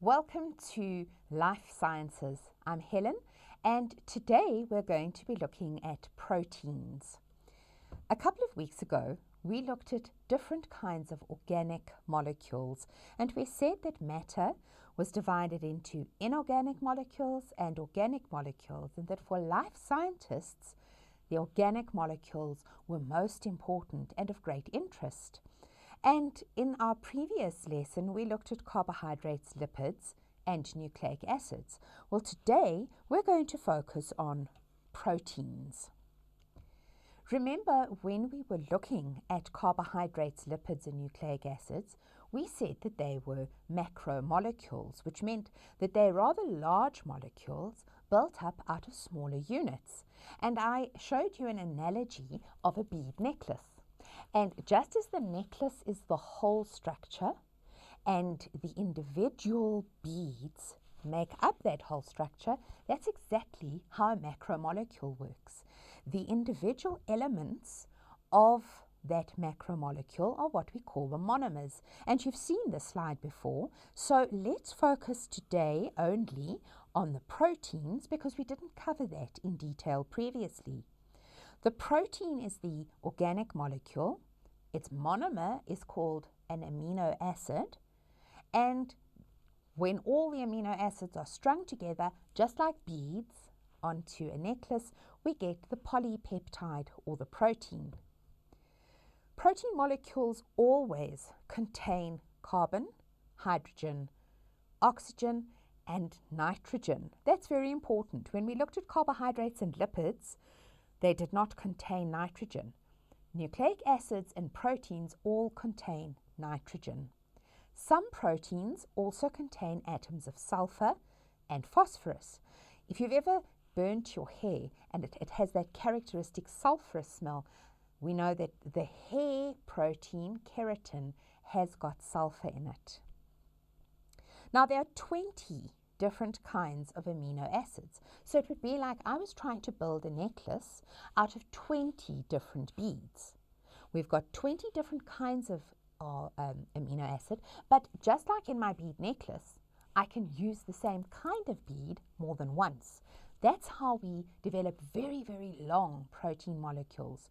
Welcome to Life Sciences. I'm Helen, and today we're going to be looking at proteins. A couple of weeks ago, we looked at different kinds of organic molecules, and we said that matter was divided into inorganic molecules and organic molecules, and that for life scientists, the organic molecules were most important and of great interest. And in our previous lesson, we looked at carbohydrates, lipids, and nucleic acids. Well, today we're going to focus on proteins. Remember, when we were looking at carbohydrates, lipids, and nucleic acids, we said that they were macromolecules, which meant that they're rather large molecules built up out of smaller units. And I showed you an analogy of a bead necklace. And just as the necklace is the whole structure and the individual beads make up that whole structure, that's exactly how a macromolecule works. The individual elements of that macromolecule are what we call the monomers. And you've seen this slide before, so let's focus today only on the proteins because we didn't cover that in detail previously. The protein is the organic molecule. Its monomer is called an amino acid. And when all the amino acids are strung together, just like beads onto a necklace, we get the polypeptide or the protein. Protein molecules always contain carbon, hydrogen, oxygen, and nitrogen. That's very important. When we looked at carbohydrates and lipids, they did not contain nitrogen. Nucleic acids and proteins all contain nitrogen. Some proteins also contain atoms of sulfur and phosphorus. If you've ever burnt your hair and it has that characteristic sulfurous smell, we know that the hair protein, keratin, has got sulfur in it. Now, there are 20 different kinds of amino acids. So it would be like I was trying to build a necklace out of 20 different beads. We've got 20 different kinds of amino acid, but just like in my bead necklace, I can use the same kind of bead more than once. That's how we develop very, very long protein molecules.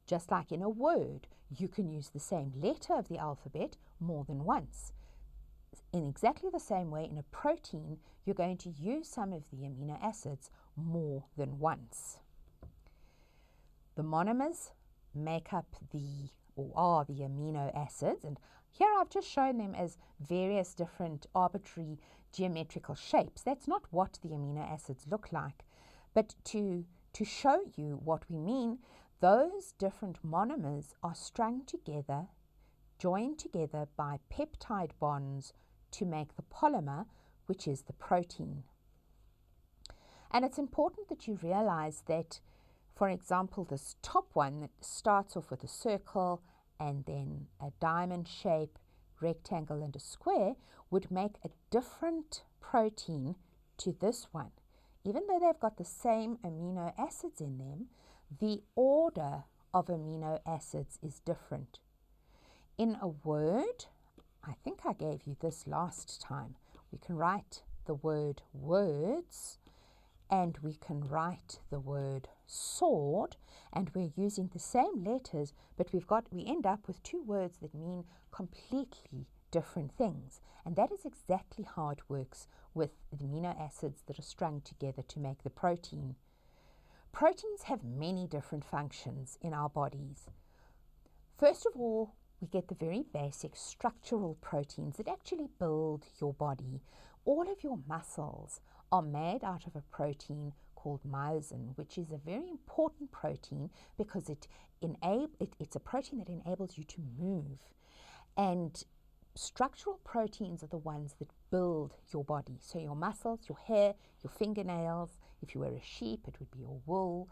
Just like in a word, you can use the same letter of the alphabet more than once. In exactly the same way, in a protein, you're going to use some of the amino acids more than once. The monomers make up are the amino acids, and here I've just shown them as various different arbitrary geometrical shapes. That's not what the amino acids look like, but to show you what we mean, those different monomers are strung together, joined together by peptide bonds to make the polymer, which is the protein. And it's important that you realize that, for example, this top one that starts off with a circle and then a diamond shape, rectangle, and a square would make a different protein to this one. Even though they've got the same amino acids in them, the order of amino acids is different. In a word, I think I gave you this last time. We can write the word words, and we can write the word sword, and we're using the same letters, but we end up with two words that mean completely different things. And that is exactly how it works with the amino acids that are strung together to make the protein. Proteins have many different functions in our bodies. First of all, we get the very basic structural proteins that actually build your body. All of your muscles are made out of a protein called myosin, which is a very important protein because it's a protein that enables you to move. And structural proteins are the ones that build your body. So your muscles, your hair, your fingernails. If you were a sheep, it would be your wool.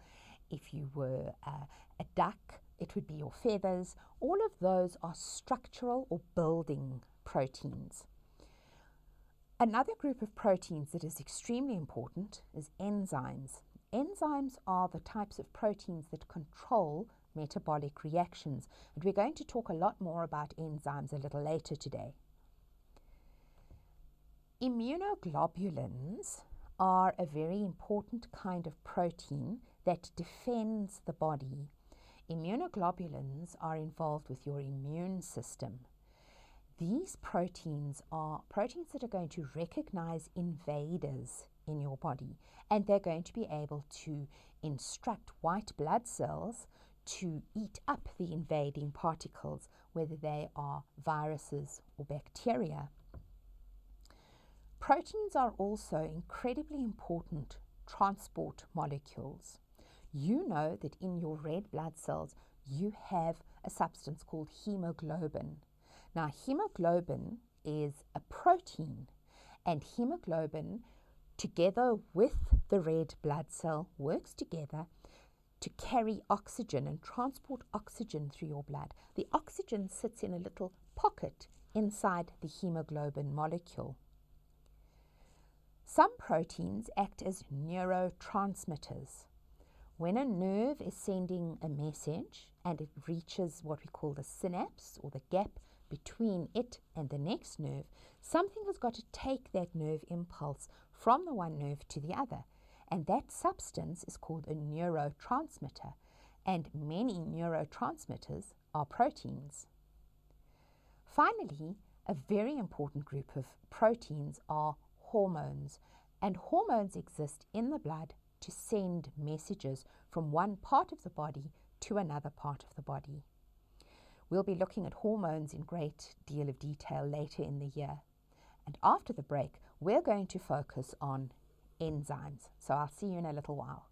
If you were a duck, it would be your feathers. All of those are structural or building proteins. Another group of proteins that is extremely important is enzymes. Enzymes are the types of proteins that control metabolic reactions, and we're going to talk a lot more about enzymes a little later today. Immunoglobulins are a very important kind of protein that defends the body. Immunoglobulins are involved with your immune system. These proteins are proteins that are going to recognize invaders in your body, and they're going to be able to instruct white blood cells to eat up the invading particles, whether they are viruses or bacteria. Proteins are also incredibly important transport molecules. You know that in your red blood cells you have a substance called hemoglobin. Now, hemoglobin is a protein, and hemoglobin, together with the red blood cell, works together to carry oxygen and transport oxygen through your blood. The oxygen sits in a little pocket inside the hemoglobin molecule. Some proteins act as neurotransmitters. When a nerve is sending a message and it reaches what we call the synapse, or the gap between it and the next nerve, something has got to take that nerve impulse from the one nerve to the other. And that substance is called a neurotransmitter. And many neurotransmitters are proteins. Finally, a very important group of proteins are hormones. And hormones exist in the blood to send messages from one part of the body to another part of the body. We'll be looking at hormones in great deal of detail later in the year. And after the break, we're going to focus on enzymes. So I'll see you in a little while.